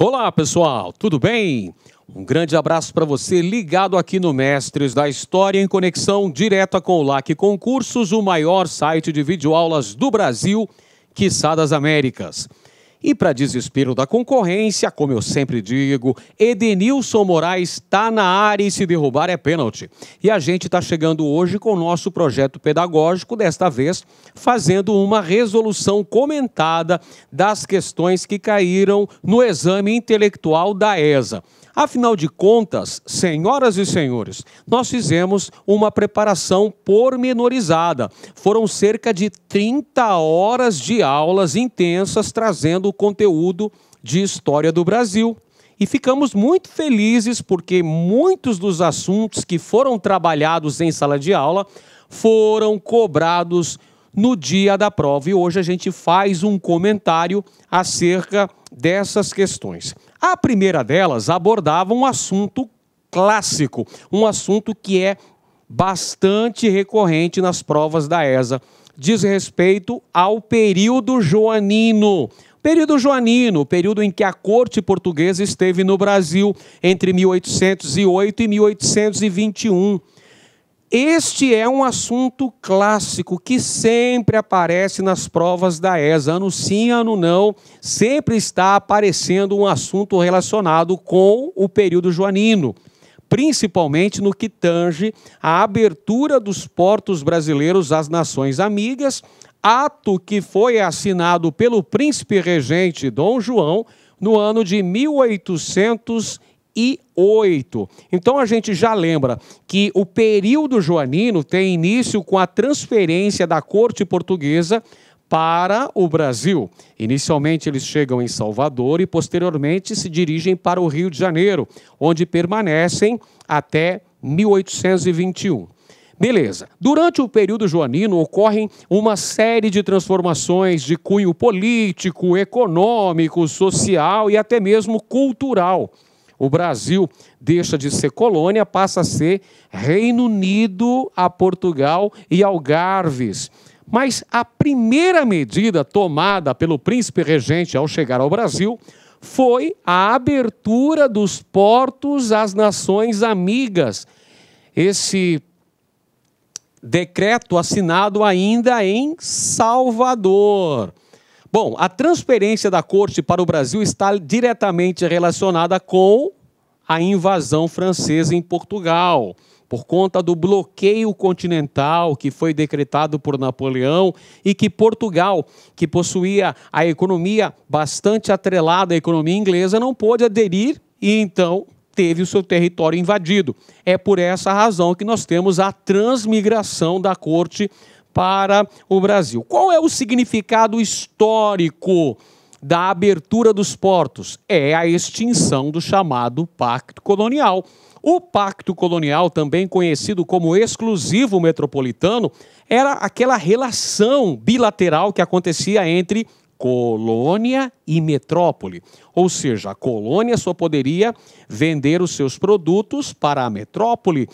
Olá, pessoal, tudo bem? Um grande abraço para você ligado aqui no Mestres da História em conexão direta com o LAC Concursos, o maior site de videoaulas do Brasil, quiçá das Américas. E para desespero da concorrência, como eu sempre digo, Edenilson Moraes está na área e se derrubar é pênalti. E a gente está chegando hoje com o nosso projeto pedagógico, desta vez fazendo uma resolução comentada das questões que caíram no exame intelectual da ESA. Afinal de contas, senhoras e senhores, nós fizemos uma preparação pormenorizada. Foram cerca de 30 horas de aulas intensas trazendo o conteúdo de história do Brasil. E ficamos muito felizes porque muitos dos assuntos que foram trabalhados em sala de aula foram cobrados no dia da prova. E hoje a gente faz um comentário acerca dessas questões. A primeira delas abordava um assunto clássico, um assunto que é bastante recorrente nas provas da ESA. Diz respeito ao período joanino. Período joanino, o período em que a corte portuguesa esteve no Brasil, entre 1808 e 1821. Este é um assunto clássico que sempre aparece nas provas da ESA. Ano sim, ano não, sempre está aparecendo um assunto relacionado com o período joanino, principalmente no que tange à abertura dos portos brasileiros às nações amigas, ato que foi assinado pelo príncipe regente Dom João no ano de 1808. Então a gente já lembra que o período joanino tem início com a transferência da corte portuguesa para o Brasil. Inicialmente eles chegam em Salvador e posteriormente se dirigem para o Rio de Janeiro, onde permanecem até 1821. Beleza. Durante o período joanino ocorrem uma série de transformações de cunho político, econômico, social e até mesmo cultural. O Brasil deixa de ser colônia, passa a ser Reino Unido a Portugal e Algarves. Mas a primeira medida tomada pelo príncipe regente ao chegar ao Brasil foi a abertura dos portos às nações amigas. Esse decreto assinado ainda em Salvador. Bom, a transferência da corte para o Brasil está diretamente relacionada com a invasão francesa em Portugal, por conta do bloqueio continental que foi decretado por Napoleão e que Portugal, que possuía a economia bastante atrelada à economia inglesa, não pôde aderir e então teve o seu território invadido. É por essa razão que nós temos a transmigração da corte para o Brasil. Qual é o significado histórico da abertura dos portos? É a extinção do chamado Pacto Colonial. O Pacto Colonial, também conhecido como exclusivo metropolitano, era aquela relação bilateral que acontecia entre colônia e metrópole. Ou seja, a colônia só poderia vender os seus produtos para a metrópole.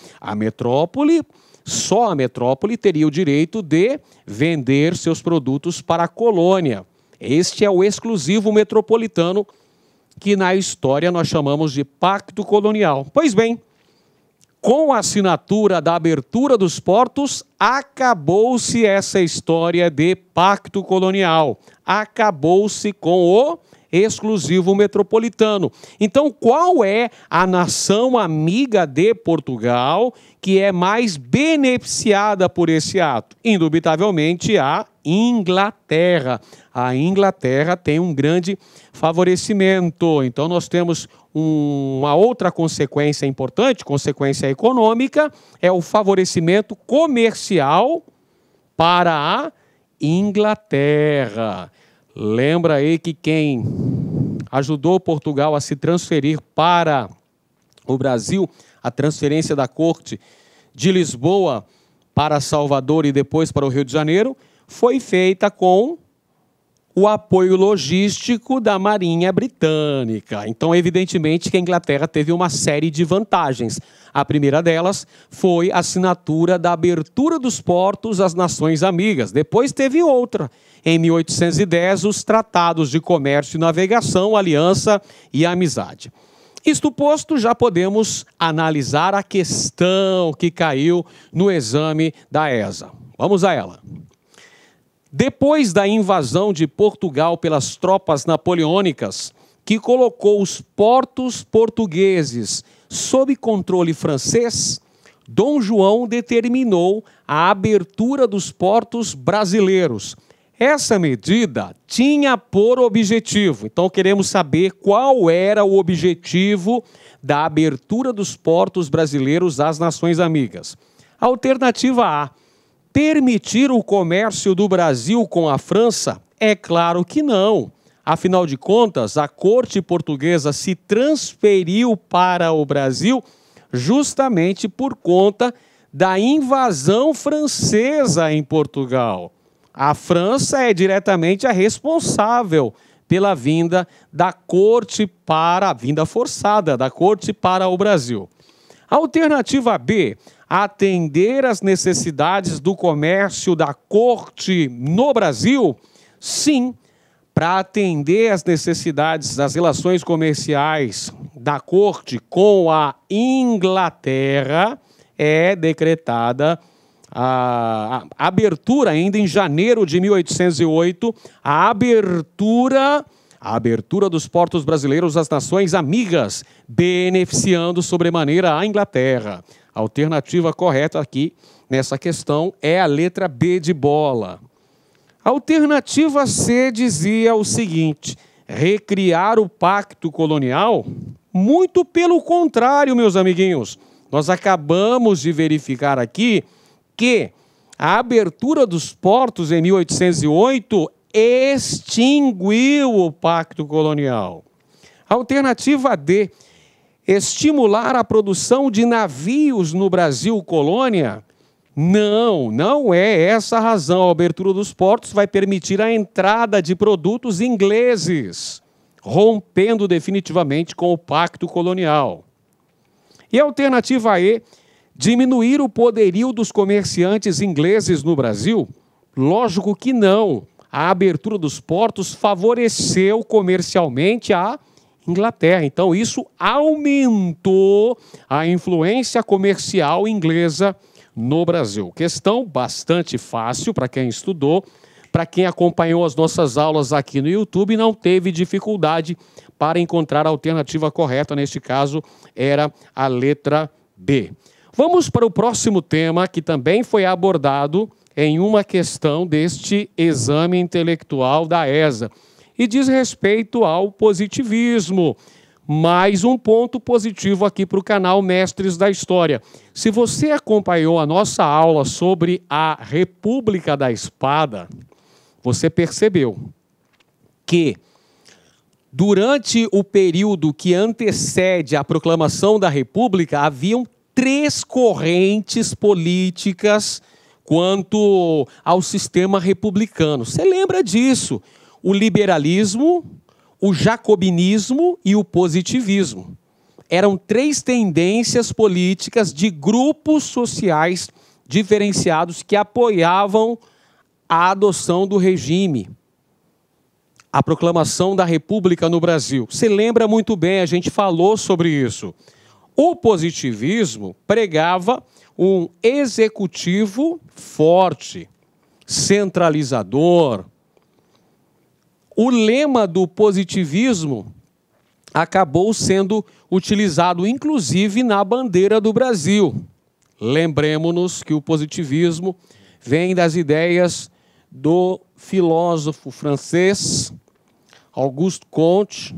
Só a metrópole teria o direito de vender seus produtos para a colônia. Este é o exclusivo metropolitano que na história nós chamamos de Pacto Colonial. Pois bem, com a assinatura da abertura dos portos, acabou-se essa história de Pacto Colonial. Acabou-se com o exclusivo metropolitano. Então, qual é a nação amiga de Portugal que é mais beneficiada por esse ato? Indubitavelmente a Inglaterra. A Inglaterra tem um grande favorecimento. Então, nós temos uma outra consequência importante, consequência econômica, é o favorecimento comercial para a Inglaterra. Lembra aí que quem ajudou Portugal a se transferir para o Brasil, a transferência da corte de Lisboa para Salvador e depois para o Rio de Janeiro, foi feita com o apoio logístico da Marinha Britânica. Então, evidentemente, que a Inglaterra teve uma série de vantagens. A primeira delas foi a assinatura da abertura dos portos às nações amigas. Depois teve outra. em 1810, os tratados de comércio e navegação, aliança e amizade. Isto posto, já podemos analisar a questão que caiu no exame da ESA. Vamos a ela. Depois da invasão de Portugal pelas tropas napoleônicas, que colocou os portos portugueses sob controle francês, Dom João determinou a abertura dos portos brasileiros. Essa medida tinha por objetivo, então queremos saber qual era o objetivo da abertura dos portos brasileiros às nações amigas. Alternativa A: permitir o comércio do Brasil com a França? É claro que não. Afinal de contas, a corte portuguesa se transferiu para o Brasil justamente por conta da invasão francesa em Portugal. A França é diretamente a responsável pela vinda da corte para, a vinda forçada da corte para o Brasil. Alternativa B: atender às necessidades do comércio da corte no Brasil? Sim, para atender às necessidades das relações comerciais da corte com a Inglaterra, é decretada a abertura, ainda em janeiro de 1808, a abertura dos portos brasileiros às nações amigas, beneficiando sobremaneira a Inglaterra. A alternativa correta aqui nessa questão é a letra B de bola. A alternativa C dizia o seguinte: recriar o pacto colonial? Muito pelo contrário, meus amiguinhos. Nós acabamos de verificar aqui que a abertura dos portos em 1808 extinguiu o pacto colonial. Alternativa D: estimular a produção de navios no Brasil colônia? Não é essa a razão. A abertura dos portos vai permitir a entrada de produtos ingleses, rompendo definitivamente com o pacto colonial. E a alternativa E: diminuir o poderio dos comerciantes ingleses no Brasil? Lógico que não. A abertura dos portos favoreceu comercialmente a Inglaterra. Então, isso aumentou a influência comercial inglesa no Brasil. Questão bastante fácil para quem estudou, para quem acompanhou as nossas aulas aqui no YouTube, não teve dificuldade para encontrar a alternativa correta. Neste caso, era a letra B. Vamos para o próximo tema, que também foi abordado em uma questão deste exame intelectual da ESA, e diz respeito ao positivismo. Mais um ponto positivo aqui para o canal Mestres da História. Se você acompanhou a nossa aula sobre a República da Espada, você percebeu que durante o período que antecede a proclamação da República, haviam 3 correntes políticas quanto ao sistema republicano. Você lembra disso? O liberalismo, o jacobinismo e o positivismo. Eram 3 tendências políticas de grupos sociais diferenciados que apoiavam a adoção do regime, a proclamação da República no Brasil. Você lembra muito bem, a gente falou sobre isso. O positivismo pregava um executivo forte, centralizador. O lema do positivismo acabou sendo utilizado, inclusive, na bandeira do Brasil. Lembremos-nos que o positivismo vem das ideias do filósofo francês Auguste Comte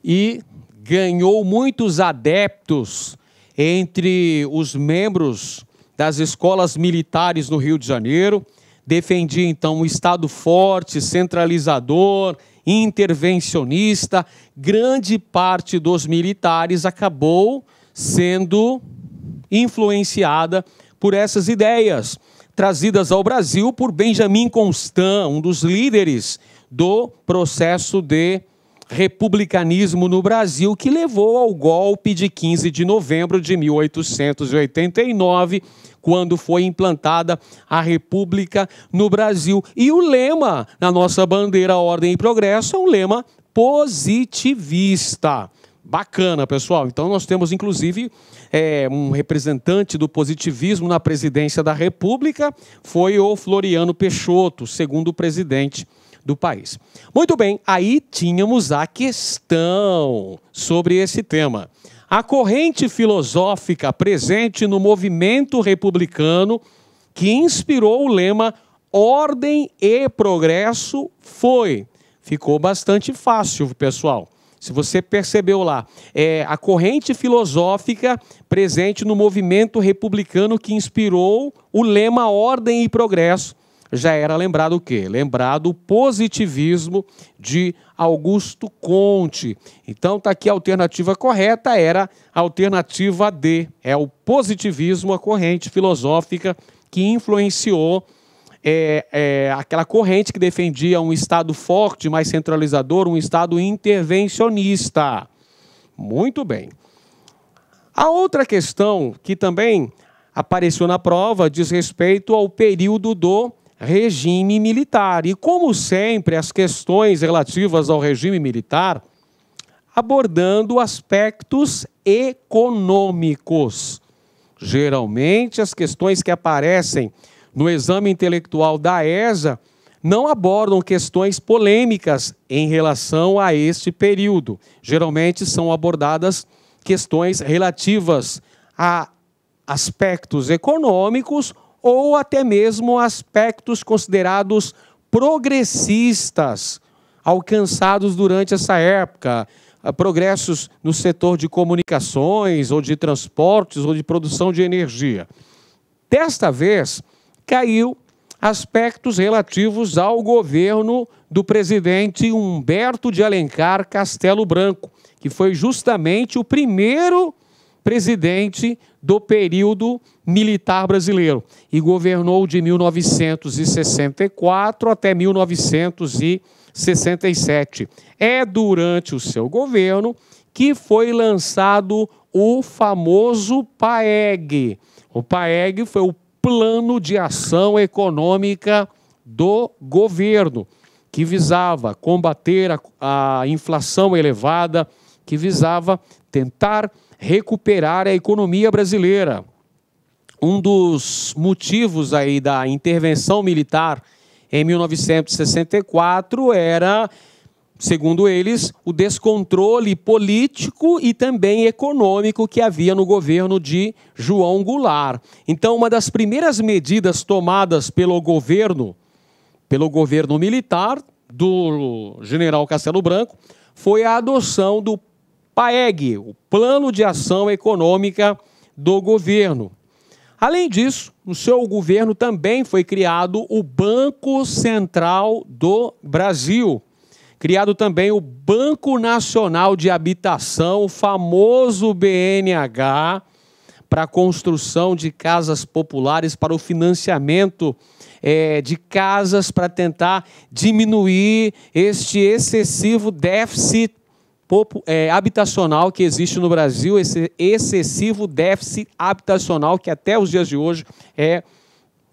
e ganhou muitos adeptos entre os membros das escolas militares no Rio de Janeiro. Defendia, então, um Estado forte, centralizador, intervencionista. Grande parte dos militares acabou sendo influenciada por essas ideias, trazidas ao Brasil por Benjamin Constant, um dos líderes do processo de republicanismo no Brasil, que levou ao golpe de 15 de novembro de 1889, quando foi implantada a República no Brasil. E o lema na nossa bandeira Ordem e Progresso é um lema positivista. Bacana, pessoal. Então, nós temos, inclusive, um representante do positivismo na presidência da República, foi o Floriano Peixoto, segundo presidente do país. Muito bem, aí tínhamos a questão sobre esse tema. A corrente filosófica presente no movimento republicano que inspirou o lema Ordem e Progresso ficou bastante fácil, pessoal. Se você percebeu lá, a corrente filosófica presente no movimento republicano que inspirou o lema Ordem e Progresso, já era lembrado o quê? Lembrado o positivismo de Augusto Comte. Então, está aqui a alternativa correta, era a alternativa D. É o positivismo, a corrente filosófica que influenciou aquela corrente que defendia um Estado forte, mais centralizador, um Estado intervencionista. Muito bem. A outra questão que também apareceu na prova diz respeito ao período do regime militar. E, como sempre, as questões relativas ao regime militar abordando aspectos econômicos. Geralmente, as questões que aparecem no exame intelectual da ESA não abordam questões polêmicas em relação a este período. Geralmente são abordadas questões relativas a aspectos econômicos ou até mesmo aspectos considerados progressistas, alcançados durante essa época, progressos no setor de comunicações, ou de transportes, ou de produção de energia. Desta vez, caiu aspectos relativos ao governo do presidente Humberto de Alencar Castelo Branco, que foi justamente o primeiro presidente do período militar brasileiro e governou de 1964 até 1967. É durante o seu governo que foi lançado o famoso PAEG. O PAEG foi o Plano de Ação Econômica do governo, que visava combater a inflação elevada, que visava tentar recuperar a economia brasileira. Um dos motivos aí da intervenção militar em 1964 era, segundo eles, o descontrole político e também econômico que havia no governo de João Goulart. Então, uma das primeiras medidas tomadas pelo governo militar do general Castelo Branco foi a adoção do PAEG, o Plano de Ação Econômica do governo. Além disso, no seu governo também foi criado o Banco Central do Brasil. Criado também o Banco Nacional de Habitação, o famoso BNH, para a construção de casas populares, para o financiamento de casas, para tentar diminuir este excessivo déficit habitacional que existe no Brasil, esse excessivo déficit habitacional que até os dias de hoje é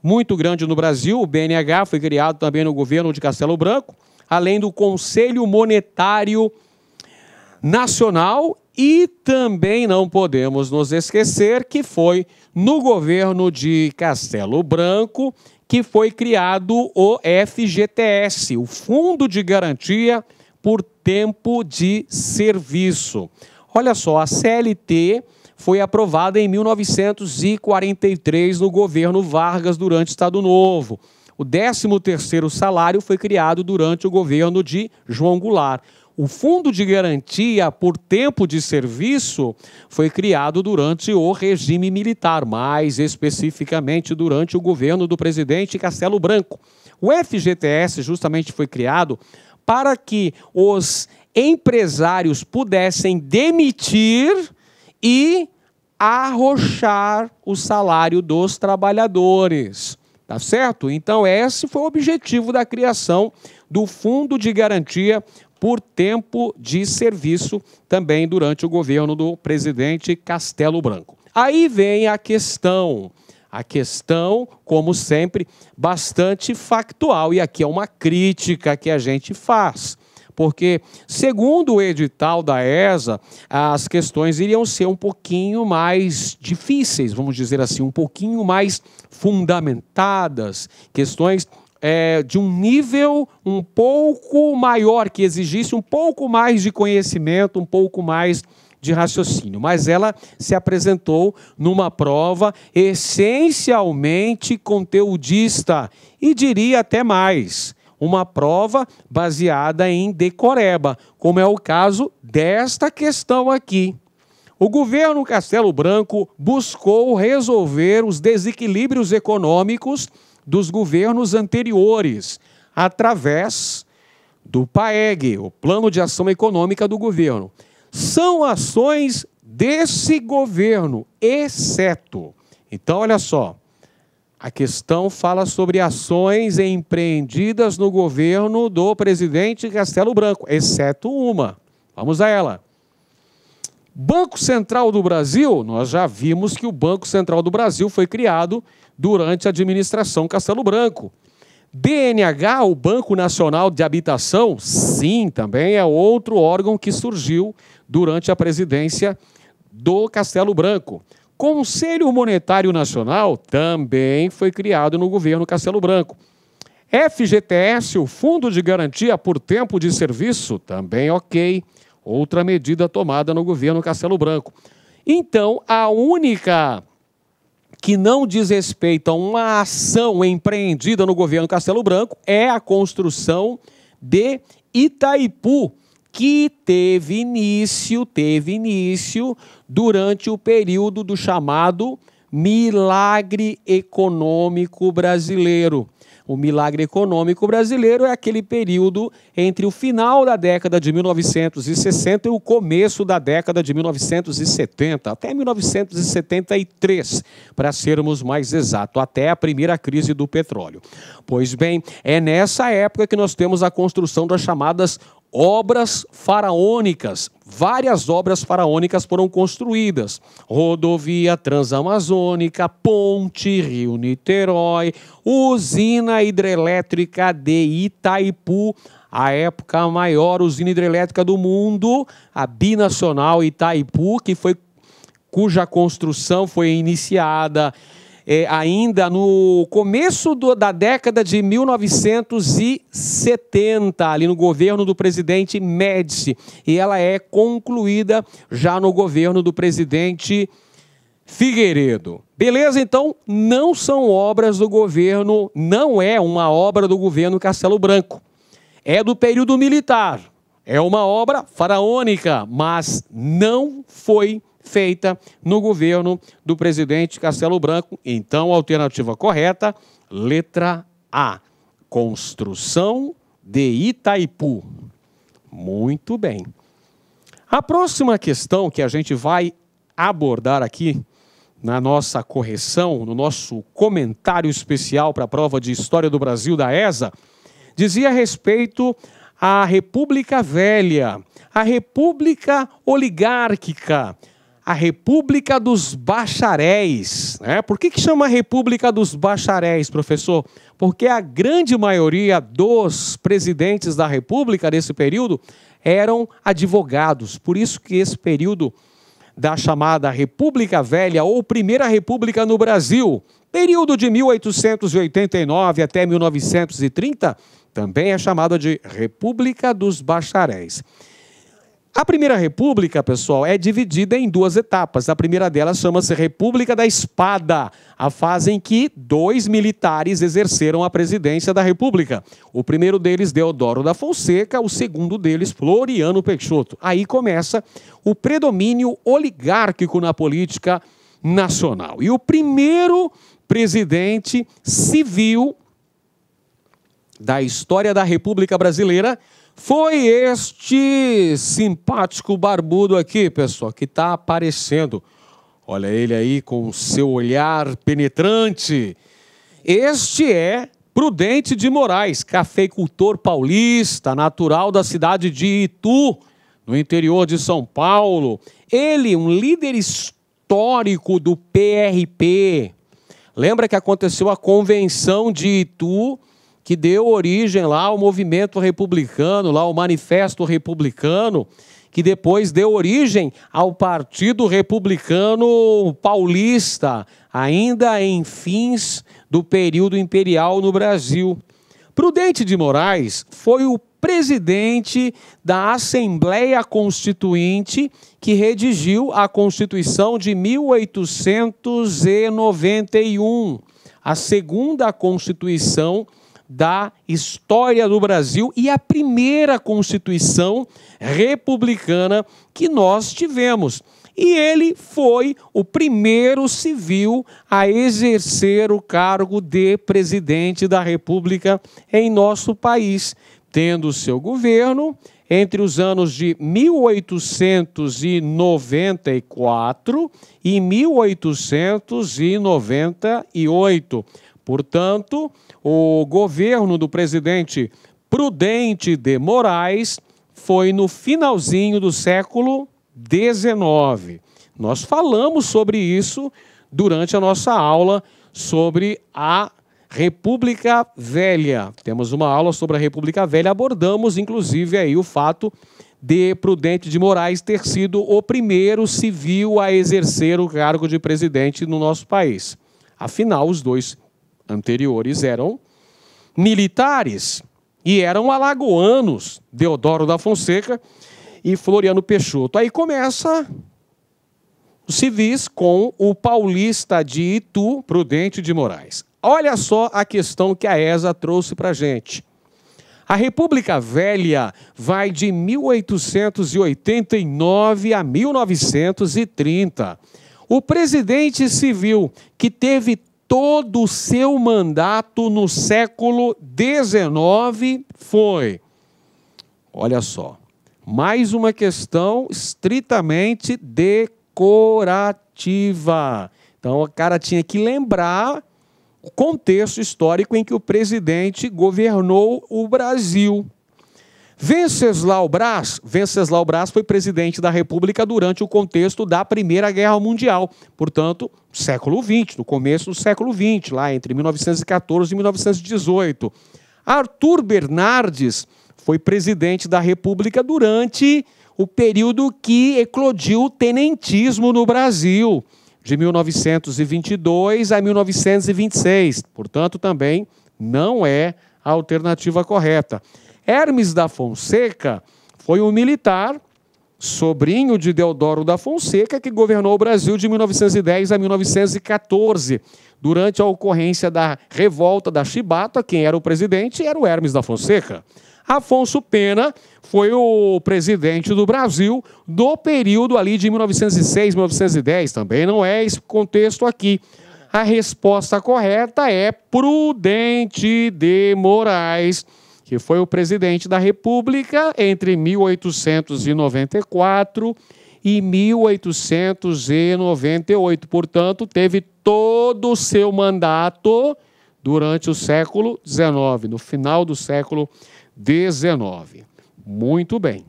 muito grande no Brasil. O BNH foi criado também no governo de Castelo Branco, além do Conselho Monetário Nacional, e também não podemos nos esquecer que foi no governo de Castelo Branco que foi criado o FGTS, o Fundo de Garantia por Tempo de Serviço. Olha só, a CLT foi aprovada em 1943 no governo Vargas durante o Estado Novo. O 13º salário foi criado durante o governo de João Goulart. O Fundo de Garantia por Tempo de Serviço foi criado durante o regime militar, mais especificamente durante o governo do presidente Castelo Branco. O FGTS justamente foi criado para que os empresários pudessem demitir e arrochar o salário dos trabalhadores. Tá certo? Então, esse foi o objetivo da criação do Fundo de Garantia por Tempo de Serviço, também durante o governo do presidente Castelo Branco. Aí vem a questão. A questão, como sempre, bastante factual. E aqui é uma crítica que a gente faz. Porque, segundo o edital da ESA, as questões iriam ser um pouquinho mais difíceis, vamos dizer assim, um pouquinho mais fundamentadas, questões de um nível um pouco maior, que exigisse um pouco mais de conhecimento, um pouco mais de raciocínio. Mas ela se apresentou numa prova essencialmente conteudista e diria até mais, uma prova baseada em decoreba, como é o caso desta questão aqui. O governo Castelo Branco buscou resolver os desequilíbrios econômicos dos governos anteriores, através do PAEG, o Plano de Ação Econômica do Governo. São ações desse governo, exceto. Então, olha só. A questão fala sobre ações empreendidas no governo do presidente Castelo Branco, exceto uma. Vamos a ela. Banco Central do Brasil, nós já vimos que o Banco Central do Brasil foi criado durante a administração Castelo Branco. BNH, o Banco Nacional de Habitação, sim, também é outro órgão que surgiu durante a presidência do Castelo Branco. Conselho Monetário Nacional também foi criado no governo Castelo Branco. FGTS, o Fundo de Garantia por Tempo de Serviço, também ok. Outra medida tomada no governo Castelo Branco. Então, a única que não diz respeito a uma ação empreendida no governo Castelo Branco é a construção de Itaipu, que teve início durante o período do chamado milagre econômico brasileiro. O milagre econômico brasileiro é aquele período entre o final da década de 1960 e o começo da década de 1970, até 1973, para sermos mais exatos, até a primeira crise do petróleo. Pois bem, é nessa época que nós temos a construção das chamadas obras faraônicas. Várias obras faraônicas foram construídas. Rodovia Transamazônica, Ponte Rio-Niterói, usina hidrelétrica de Itaipu, a época maior usina hidrelétrica do mundo, a binacional Itaipu, cuja construção foi iniciada ainda no começo da década de 1970, ali no governo do presidente Médici, e ela é concluída já no governo do presidente Figueiredo. Beleza? Então, não são obras do governo, não é uma obra do governo Castelo Branco. É do período militar, é uma obra faraônica, mas não foi feita no governo do presidente Castelo Branco. Então, a alternativa correta, letra A, construção de Itaipu. Muito bem. A próxima questão que a gente vai abordar aqui na nossa correção, no nosso comentário especial para a prova de História do Brasil da ESA, dizia respeito à República Velha, a República Oligárquica, a República dos Bacharéis, né? Por que chama República dos Bacharéis, professor? Porque a grande maioria dos presidentes da República desse período eram advogados. Por isso que esse período da chamada República Velha ou Primeira República no Brasil, período de 1889 até 1930, também é chamada de República dos Bacharéis. A Primeira República, pessoal, é dividida em duas etapas. A primeira delas chama-se República da Espada, a fase em que 2 militares exerceram a presidência da República. O primeiro deles, Deodoro da Fonseca, o segundo deles, Floriano Peixoto. Aí começa o predomínio oligárquico na política nacional. E o primeiro presidente civil da história da República Brasileira foi este simpático barbudo aqui, pessoal, que está aparecendo. Olha ele aí com o seu olhar penetrante. Este é Prudente de Moraes, cafeicultor paulista, natural da cidade de Itu, no interior de São Paulo. Ele, um líder histórico do PRP, Lembra que aconteceu a Convenção de Itu, que deu origem lá ao movimento republicano, lá ao Manifesto Republicano, que depois deu origem ao Partido Republicano Paulista, ainda em fins do período imperial no Brasil. Prudente de Moraes foi o presidente da Assembleia Constituinte que redigiu a Constituição de 1891, a segunda Constituição da história do Brasil e a primeira Constituição republicana que nós tivemos. E ele foi o primeiro civil a exercer o cargo de presidente da República em nosso país, tendo seu governo entre os anos de 1894 e 1898. Portanto, o governo do presidente Prudente de Moraes foi no finalzinho do século XIX. Nós falamos sobre isso durante a nossa aula sobre a República Velha. Temos uma aula sobre a República Velha, abordamos inclusive aí o fato de Prudente de Moraes ter sido o primeiro civil a exercer o cargo de presidente no nosso país. Afinal, os dois anteriores eram militares e eram alagoanos, Deodoro da Fonseca e Floriano Peixoto. Aí começa os civis com o paulista de Itu, Prudente de Moraes. Olha só a questão que a ESA trouxe para a gente. A República Velha vai de 1889 a 1930. O presidente civil que teve todo o seu mandato no século XIX foi, olha só, mais uma questão estritamente decorativa. Então, o cara tinha que lembrar o contexto histórico em que o presidente governou o Brasil. Venceslau Braz foi presidente da República durante o contexto da Primeira Guerra Mundial, portanto, século XX, no começo do século XX, lá entre 1914 e 1918. Arthur Bernardes foi presidente da República durante o período que eclodiu o tenentismo no Brasil, de 1922 a 1926. Portanto, também não é a alternativa correta. Hermes da Fonseca foi um militar, sobrinho de Deodoro da Fonseca, que governou o Brasil de 1910 a 1914. Durante a ocorrência da revolta da Chibata, quem era o presidente era o Hermes da Fonseca. Afonso Pena foi o presidente do Brasil do período ali de 1906, 1910. Também não é esse contexto aqui. A resposta correta é Prudente de Moraes, que foi o presidente da República entre 1894 e 1898. Portanto, teve todo o seu mandato durante o século XIX, no final do século XIX. Muito bem.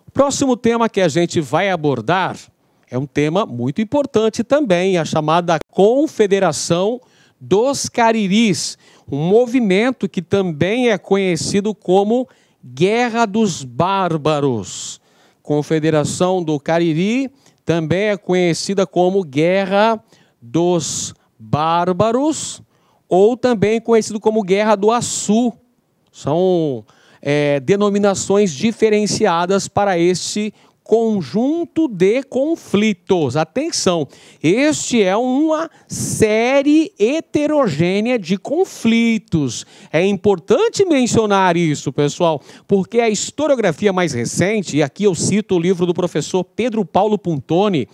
O próximo tema que a gente vai abordar é um tema muito importante também, a chamada Confederação dos Cariris, um movimento que também é conhecido como Guerra dos Bárbaros. Confederação do Cariri também é conhecida como Guerra dos Bárbaros, ou também conhecido como Guerra do Açu. São denominações diferenciadas para este conjunto de conflitos. Atenção, este é uma série heterogênea de conflitos. É importante mencionar isso, pessoal, porque a historiografia mais recente, e aqui eu cito o livro do professor Pedro Paulo Puntoni,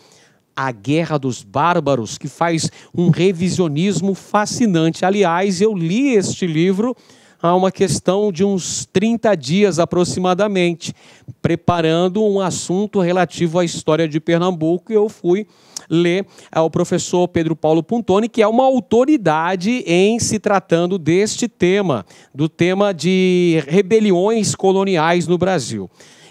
A Guerra dos Bárbaros, que faz um revisionismo fascinante. Aliás, eu li este livro há uma questão de uns 30 dias aproximadamente, preparando um assunto relativo à história de Pernambuco, e eu fui ler ao professor Pedro Paulo Puntoni, que é uma autoridade em se tratando deste tema, do tema de rebeliões coloniais no Brasil.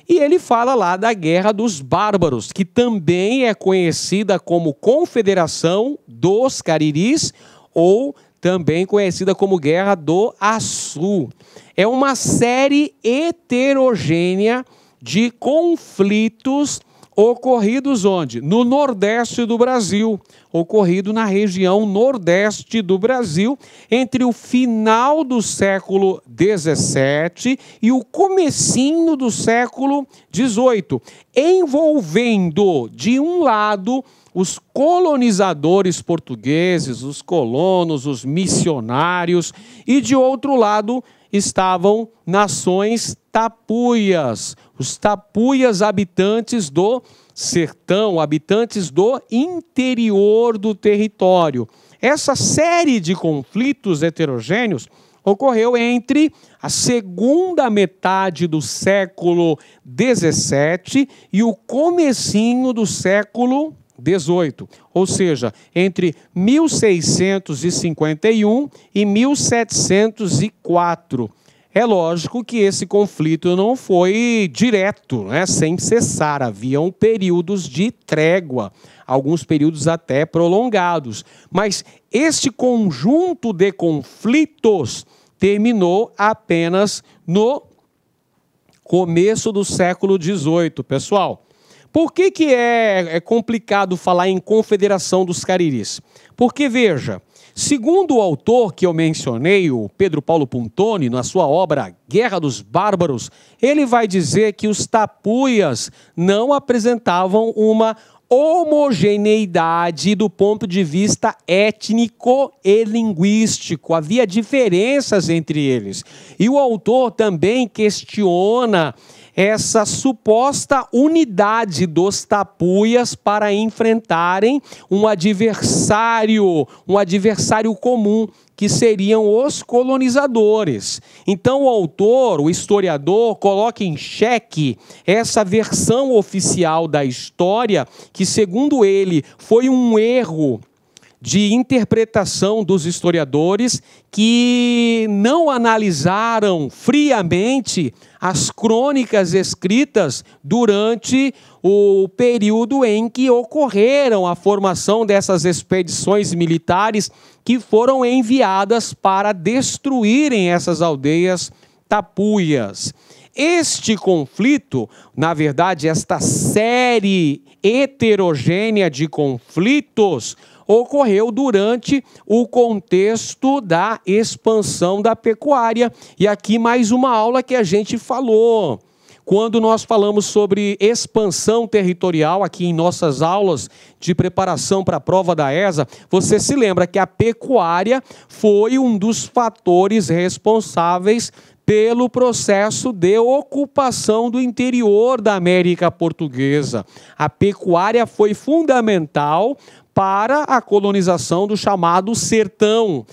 E ele fala lá da Guerra dos Bárbaros, que também é conhecida como Confederação dos Cariris, ou também conhecida como Guerra do Açu. É uma série heterogênea de conflitos ocorridos onde? No Nordeste do Brasil, ocorrido na região Nordeste do Brasil, entre o final do século XVII e o comecinho do século XVIII, envolvendo, de um lado, os colonizadores portugueses, os colonos, os missionários, e de outro lado estavam nações tapuias, os tapuias habitantes do sertão, habitantes do interior do território. Essa série de conflitos heterogêneos ocorreu entre a segunda metade do século XVII e o comecinho do século XVIII, ou seja, entre 1651 e 1704. É lógico que esse conflito não foi direto, sem cessar. Haviam períodos de trégua, alguns períodos até prolongados. Mas este conjunto de conflitos terminou apenas no começo do século XVIII, pessoal. Por que é complicado falar em Confederação dos Cariris? Porque, veja, segundo o autor que eu mencionei, o Pedro Paulo Pontoni, na sua obra Guerra dos Bárbaros, ele vai dizer que os tapuias não apresentavam uma homogeneidade do ponto de vista étnico e linguístico. Havia diferenças entre eles. E o autor também questiona essa suposta unidade dos tapuias para enfrentarem um adversário comum, que seriam os colonizadores. Então o autor, o historiador, coloca em xeque essa versão oficial da história, que segundo ele foi um erro de interpretação dos historiadores que não analisaram friamente as crônicas escritas durante o período em que ocorreram a formação dessas expedições militares que foram enviadas para destruírem essas aldeias tapuias. Este conflito, na verdade, esta série heterogênea de conflitos, ocorreu durante o contexto da expansão da pecuária. E aqui mais uma aula que a gente falou. Quando nós falamos sobre expansão territorial, aqui em nossas aulas de preparação para a prova da ESA, você se lembra que a pecuária foi um dos fatores responsáveis pelo processo de ocupação do interior da América Portuguesa. A pecuária foi fundamental para a colonização do chamado sertão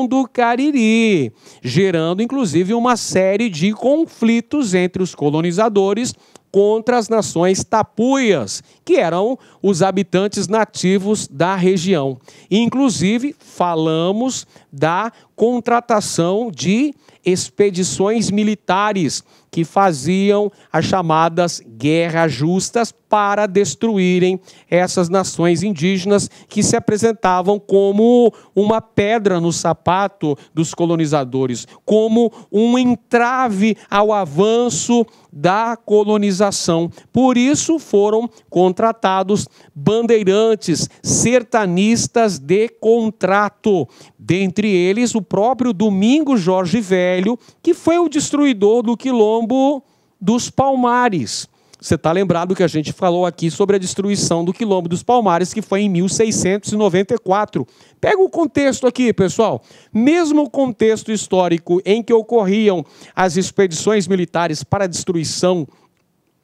do Cariri, gerando inclusive uma série de conflitos entre os colonizadores contra as nações tapuias, que eram os habitantes nativos da região. Inclusive, falamos da contratação de expedições militares que faziam as chamadas guerras justas para destruírem essas nações indígenas que se apresentavam como uma pedra no sapato dos colonizadores, como um entrave ao avanço da colonização. Por isso foram contratados bandeirantes, sertanistas de contrato, dentre eles o próprio Domingos Jorge Velho, que foi o destruidor do Quilombo dos Palmares. Você está lembrado que a gente falou aqui sobre a destruição do Quilombo dos Palmares, que foi em 1694. Pega o contexto aqui, pessoal. Mesmo o contexto histórico em que ocorriam as expedições militares para a destruição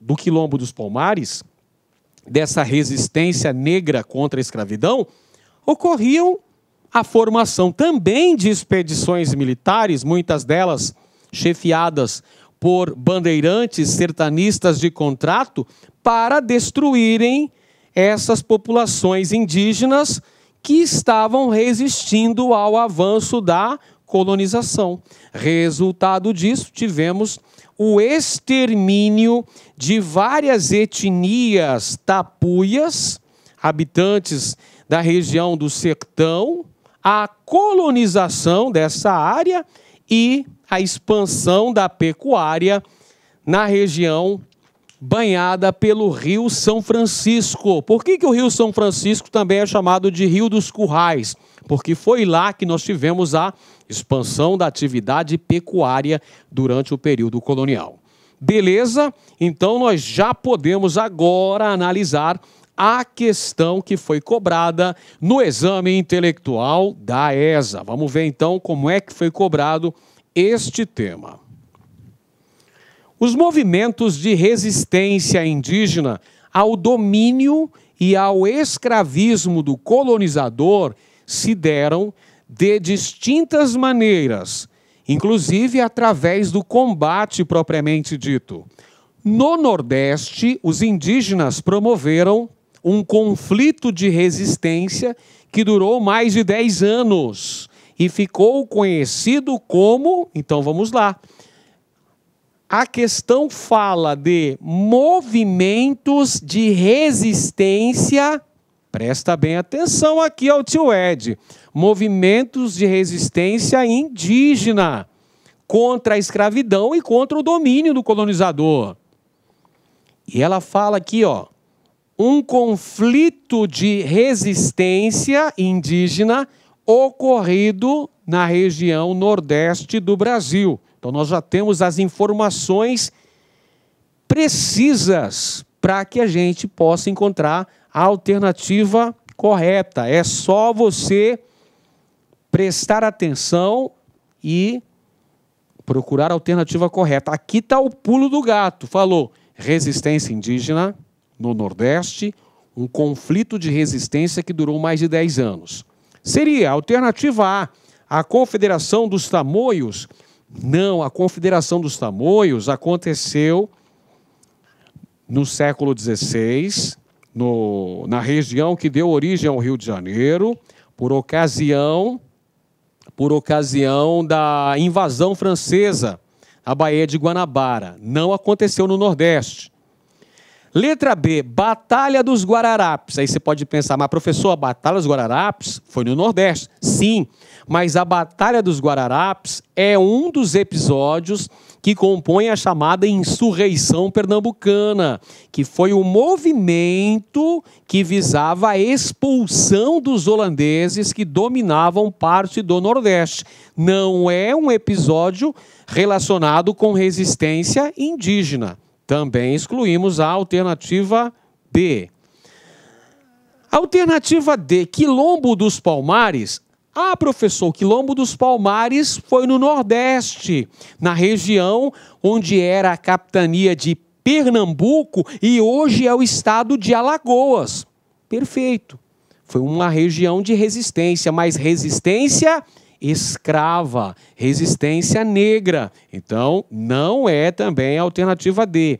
do Quilombo dos Palmares, dessa resistência negra contra a escravidão, ocorriam a formação também de expedições militares, muitas delas chefiadas por bandeirantes sertanistas de contrato, para destruírem essas populações indígenas que estavam resistindo ao avanço da colonização. Resultado disso, tivemos o extermínio de várias etnias tapuias, habitantes da região do sertão, a colonização dessa área e a expansão da pecuária na região banhada pelo Rio São Francisco. Por que o Rio São Francisco também é chamado de Rio dos Currais? Porque foi lá que nós tivemos a expansão da atividade pecuária durante o período colonial. Beleza? Então nós já podemos agora analisar a questão que foi cobrada no exame intelectual da ESA. Vamos ver então como é que foi cobrado este tema. Os movimentos de resistência indígena ao domínio e ao escravismo do colonizador se deram de distintas maneiras, inclusive através do combate propriamente dito. No Nordeste, os indígenas promoveram um conflito de resistência que durou mais de 10 anos e ficou conhecido como, então vamos lá, a questão fala de movimentos de resistência, presta bem atenção aqui ao tio Ed, movimentos de resistência indígena contra a escravidão e contra o domínio do colonizador. E ela fala aqui, ó, um conflito de resistência indígena ocorrido na região nordeste do Brasil. Então, nós já temos as informações precisas para que a gente possa encontrar a alternativa correta. É só você prestar atenção e procurar a alternativa correta. Aqui está o pulo do gato. Falou resistência indígena no Nordeste, um conflito de resistência que durou mais de 10 anos. Seria a alternativa A Confederação dos Tamoios. Não, a Confederação dos Tamoios aconteceu no século XVI, na região que deu origem ao Rio de Janeiro, por ocasião da invasão francesa à Baía de Guanabara. Não aconteceu no Nordeste. Letra B, Batalha dos Guararapes. Aí você pode pensar, mas professor, a Batalha dos Guararapes foi no Nordeste. Sim, mas a Batalha dos Guararapes é um dos episódios que compõe a chamada Insurreição Pernambucana, que foi o movimento que visava a expulsão dos holandeses que dominavam parte do Nordeste. Não é um episódio relacionado com resistência indígena. Também excluímos a alternativa B. Alternativa D, Quilombo dos Palmares. Ah, professor, Quilombo dos Palmares foi no Nordeste, na região onde era a capitania de Pernambuco e hoje é o estado de Alagoas. Perfeito. Foi uma região de resistência, mas resistência escrava, resistência negra. Então, não é também a alternativa D.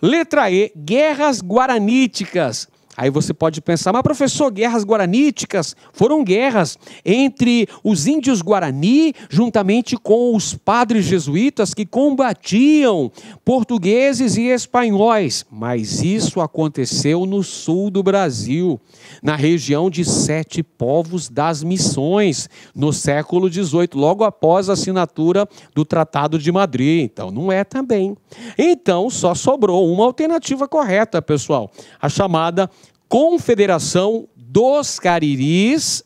Letra E, guerras guaraníticas. Aí você pode pensar, mas professor, guerras guaraníticas foram guerras entre os índios Guarani, juntamente com os padres jesuítas que combatiam portugueses e espanhóis. Mas isso aconteceu no sul do Brasil, na região de Sete Povos das Missões, no século XVIII, logo após a assinatura do Tratado de Madrid. Então, não é também. Então, só sobrou uma alternativa correta, pessoal, a chamada Confederação dos Cariris,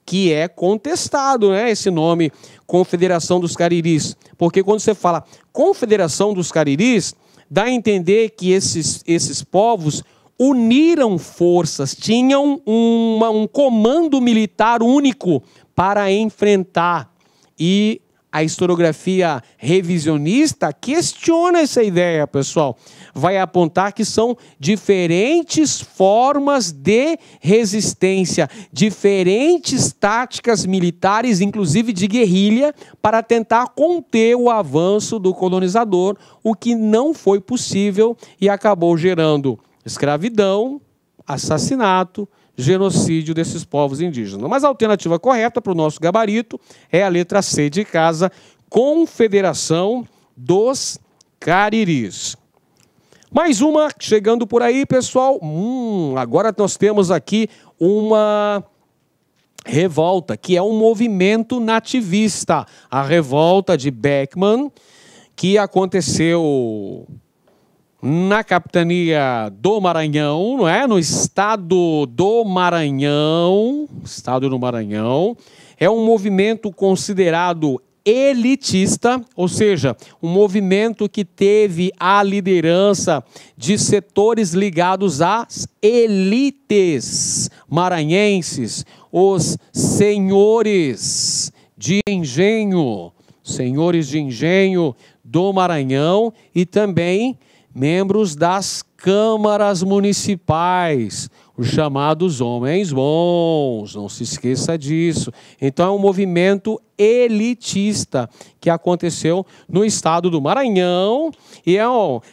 que é contestado, né, esse nome, Confederação dos Cariris, porque quando você fala Confederação dos Cariris, dá a entender que esses povos uniram forças, tinham um comando militar único para enfrentar. E a historiografia revisionista questiona essa ideia, pessoal. Vai apontar que são diferentes formas de resistência, diferentes táticas militares, inclusive de guerrilha, para tentar conter o avanço do colonizador, o que não foi possível e acabou gerando escravidão, assassinato, genocídio desses povos indígenas. Mas a alternativa correta para o nosso gabarito é a letra C de casa, Confederação dos Cariris. Mais uma chegando por aí, pessoal. Agora nós temos aqui uma revolta, que é um movimento nativista. A revolta de Beckman, que aconteceu na capitania do Maranhão, não é? No estado do Maranhão. É um movimento considerado elitista, ou seja, um movimento que teve a liderança de setores ligados às elites maranhenses, os senhores de engenho do Maranhão e também membros das câmaras municipais, os chamados homens bons, não se esqueça disso. Então é um movimento elitista que aconteceu no estado do Maranhão e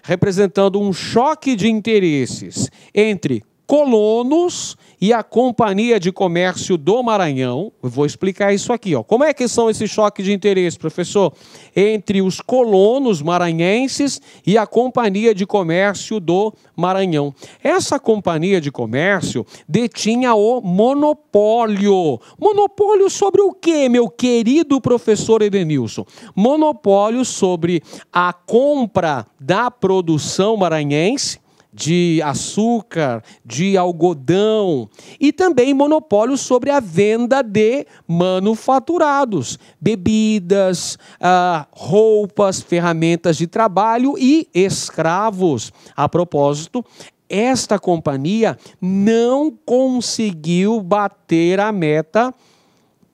representando um choque de interesses entre colonos e a Companhia de Comércio do Maranhão. Eu vou explicar isso aqui. Como é que são esses choques de interesse, professor? Entre os colonos maranhenses e a Companhia de Comércio do Maranhão. Essa Companhia de Comércio detinha o monopólio. Monopólio sobre o quê, meu querido professor Edenilson? Monopólio sobre a compra da produção maranhense, de açúcar, de algodão e também monopólio sobre a venda de manufaturados, bebidas, roupas, ferramentas de trabalho e escravos. A propósito, esta companhia não conseguiu bater a meta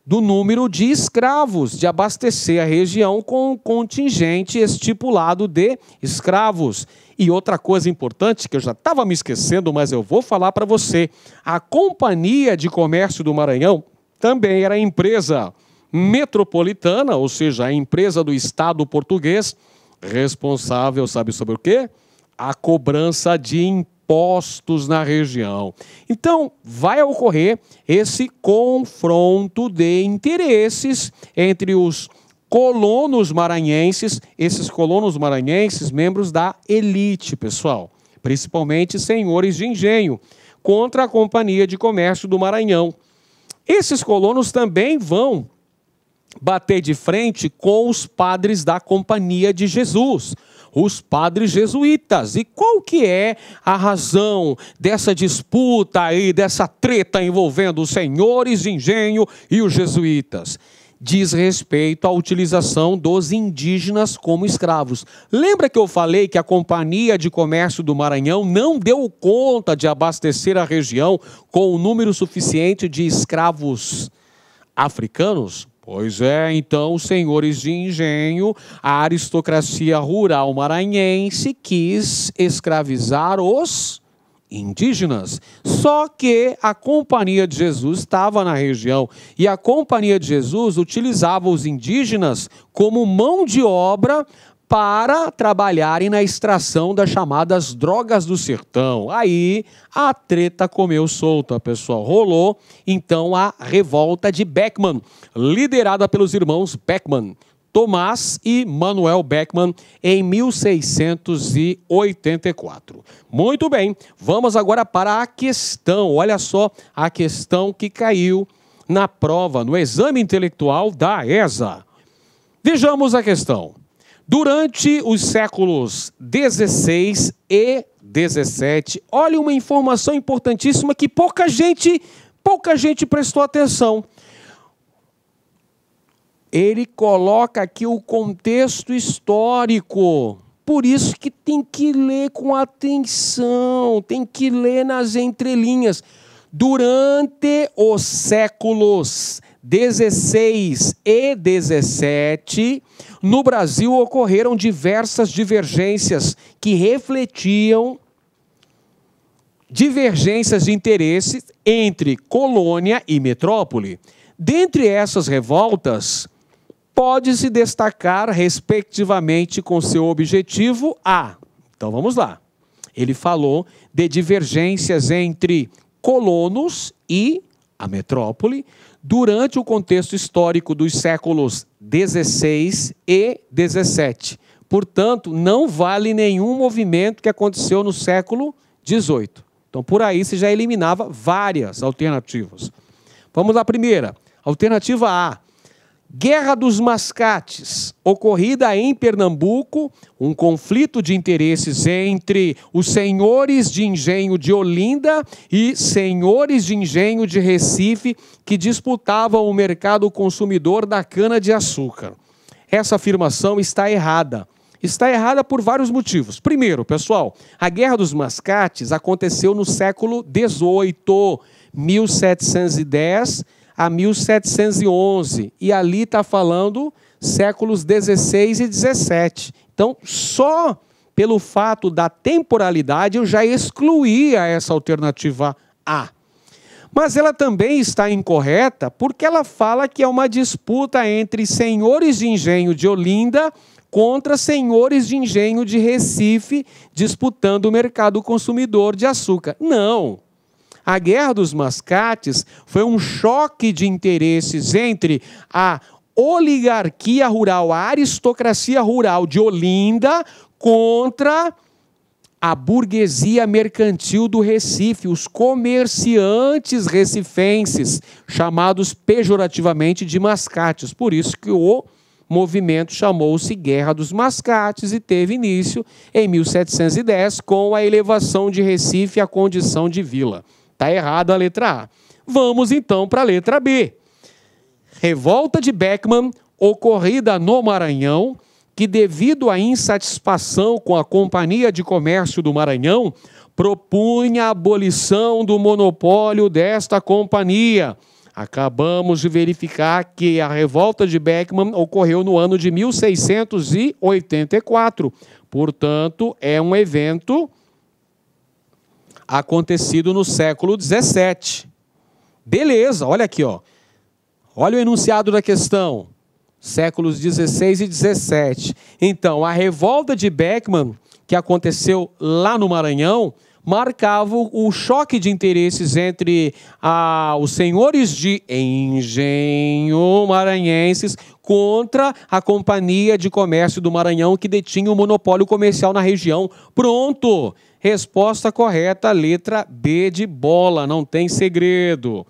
do número de escravos, de abastecer a região com um contingente estipulado de escravos. E outra coisa importante, que eu já estava me esquecendo, mas eu vou falar para você, a Companhia de Comércio do Maranhão também era empresa metropolitana, ou seja, a empresa do Estado português, responsável, sabe sobre o quê? A cobrança de impostos na região. Então, vai ocorrer esse confronto de interesses entre os colonos maranhenses, esses colonos maranhenses, membros da elite, pessoal, principalmente senhores de engenho, contra a Companhia de Comércio do Maranhão. Esses colonos também vão bater de frente com os padres da Companhia de Jesus, os padres jesuítas. E qual que é a razão dessa disputa aí, dessa treta envolvendo os senhores de engenho e os jesuítas? Diz respeito à utilização dos indígenas como escravos. Lembra que eu falei que a Companhia de Comércio do Maranhão não deu conta de abastecer a região com um número suficiente de escravos africanos? Pois é, então os senhores de engenho, a aristocracia rural maranhense quis escravizar os indígenas. Só que a Companhia de Jesus estava na região e a Companhia de Jesus utilizava os indígenas como mão de obra para trabalharem na extração das chamadas drogas do sertão. Aí a treta comeu solta, pessoal. Rolou então a revolta de Beckman, liderada pelos irmãos Beckman, Tomás e Manuel Beckman, em 1684. Muito bem, vamos agora para a questão. Olha só a questão que caiu na prova, no exame intelectual da ESA. Vejamos a questão. Durante os séculos XVI e XVII, olha uma informação importantíssima que pouca gente prestou atenção. Ele coloca aqui o contexto histórico. Por isso que tem que ler com atenção, tem que ler nas entrelinhas. Durante os séculos XVI e XVII, no Brasil ocorreram diversas divergências que refletiam divergências de interesse entre colônia e metrópole. Dentre essas revoltas, pode-se destacar, respectivamente, com seu objetivo A. Então, vamos lá. Ele falou de divergências entre colonos e a metrópole durante o contexto histórico dos séculos XVI e XVII. Portanto, não vale nenhum movimento que aconteceu no século XVIII. Então, por aí você já eliminava várias alternativas. Vamos à primeira. Alternativa A. Guerra dos Mascates, ocorrida em Pernambuco, um conflito de interesses entre os senhores de engenho de Olinda e senhores de engenho de Recife, que disputavam o mercado consumidor da cana-de-açúcar. Essa afirmação está errada. Está errada por vários motivos. Primeiro, pessoal, a Guerra dos Mascates aconteceu no século XVIII, 1710 a 1711, e ali está falando séculos 16 e 17. Então, só pelo fato da temporalidade, eu já excluía essa alternativa A. Mas ela também está incorreta porque ela fala que é uma disputa entre senhores de engenho de Olinda contra senhores de engenho de Recife, disputando o mercado consumidor de açúcar. Não! A Guerra dos Mascates foi um choque de interesses entre a oligarquia rural, a aristocracia rural de Olinda contra a burguesia mercantil do Recife, os comerciantes recifenses, chamados pejorativamente de mascates. Por isso que o movimento chamou-se Guerra dos Mascates e teve início em 1710 com a elevação de Recife à condição de vila. Está errada a letra A. Vamos então para a letra B. Revolta de Beckman, ocorrida no Maranhão, que devido à insatisfação com a Companhia de Comércio do Maranhão, propunha a abolição do monopólio desta companhia. Acabamos de verificar que a revolta de Beckman ocorreu no ano de 1684. Portanto, é um evento acontecido no século XVII. Beleza, olha aqui, ó. Olha o enunciado da questão. Séculos 16 e 17. Então, a revolta de Beckman, que aconteceu lá no Maranhão, marcava o choque de interesses entre os senhores de engenho maranhenses contra a Companhia de Comércio do Maranhão, que detinha o monopólio comercial na região. Pronto! Resposta correta, letra B de bola, não tem segredo.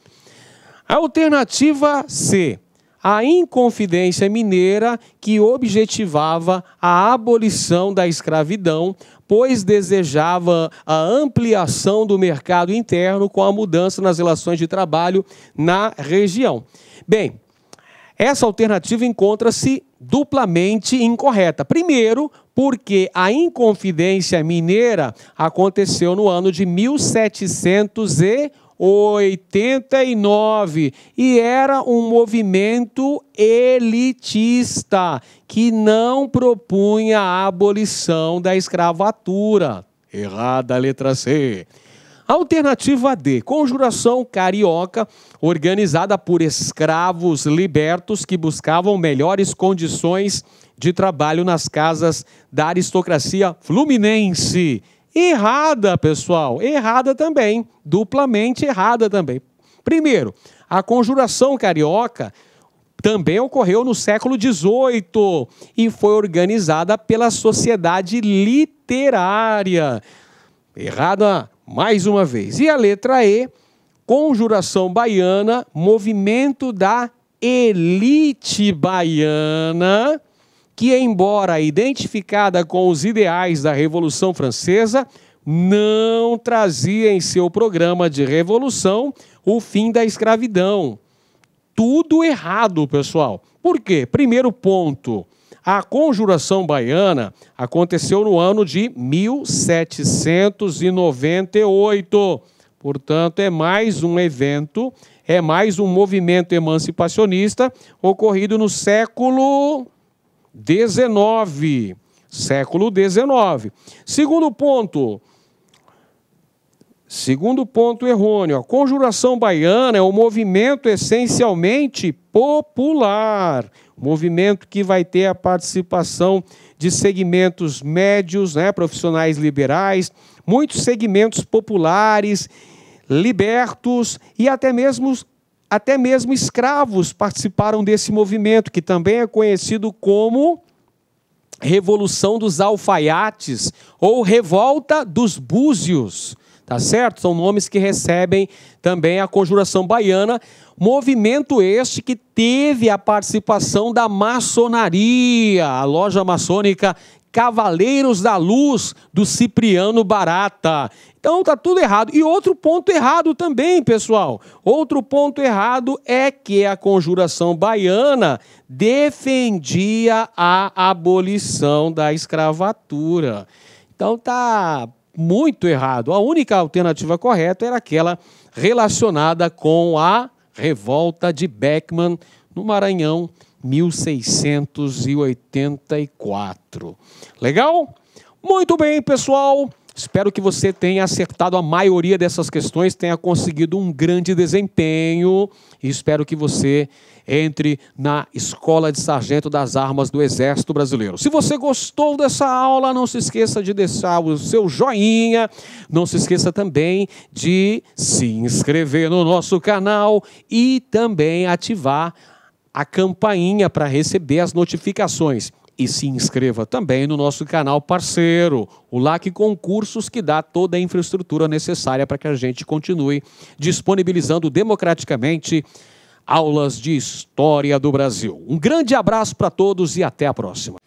Alternativa C. A Inconfidência Mineira, que objetivava a abolição da escravidão, pois desejava a ampliação do mercado interno com a mudança nas relações de trabalho na região. Bem, essa alternativa encontra-se duplamente incorreta. Primeiro, porque a Inconfidência Mineira aconteceu no ano de 1789 e era um movimento elitista que não propunha a abolição da escravatura. Errada a letra C. Alternativa D, conjuração carioca, organizada por escravos libertos que buscavam melhores condições de trabalho nas casas da aristocracia fluminense. Errada, pessoal, errada também, duplamente errada também. Primeiro, a conjuração carioca também ocorreu no século XVIII e foi organizada pela Sociedade Literária. Errada mais uma vez. E a letra E, conjuração baiana, movimento da elite baiana, que, embora identificada com os ideais da Revolução Francesa, não trazia em seu programa de revolução o fim da escravidão. Tudo errado, pessoal. Por quê? Primeiro ponto, a conjuração baiana aconteceu no ano de 1798. Portanto, é mais um evento, é mais um movimento emancipacionista ocorrido no século XIX. Século XIX. Segundo ponto errôneo. A conjuração baiana é um movimento essencialmente popular. Movimento que vai ter a participação de segmentos médios, profissionais liberais, muitos segmentos populares, libertos e até mesmo escravos participaram desse movimento, que também é conhecido como Revolução dos Alfaiates ou Revolta dos Búzios, tá certo? São nomes que recebem também a Conjuração Baiana, movimento este que teve a participação da maçonaria, a loja maçônica Cavaleiros da Luz, do Cipriano Barata. Então tá tudo errado. E outro ponto errado também, pessoal. Outro ponto errado é que a Conjuração Baiana defendia a abolição da escravatura. Então tá muito errado. A única alternativa correta era aquela relacionada com a Revolta de Beckman no Maranhão, 1684. Legal? Muito bem, pessoal. Espero que você tenha acertado a maioria dessas questões, tenha conseguido um grande desempenho e espero que você entre na Escola de Sargento das Armas do Exército Brasileiro. Se você gostou dessa aula, não se esqueça de deixar o seu joinha, não se esqueça também de se inscrever no nosso canal e também ativar a campainha para receber as notificações. E se inscreva também no nosso canal parceiro, o LAC Concursos, que dá toda a infraestrutura necessária para que a gente continue disponibilizando democraticamente aulas de história do Brasil. Um grande abraço para todos e até a próxima.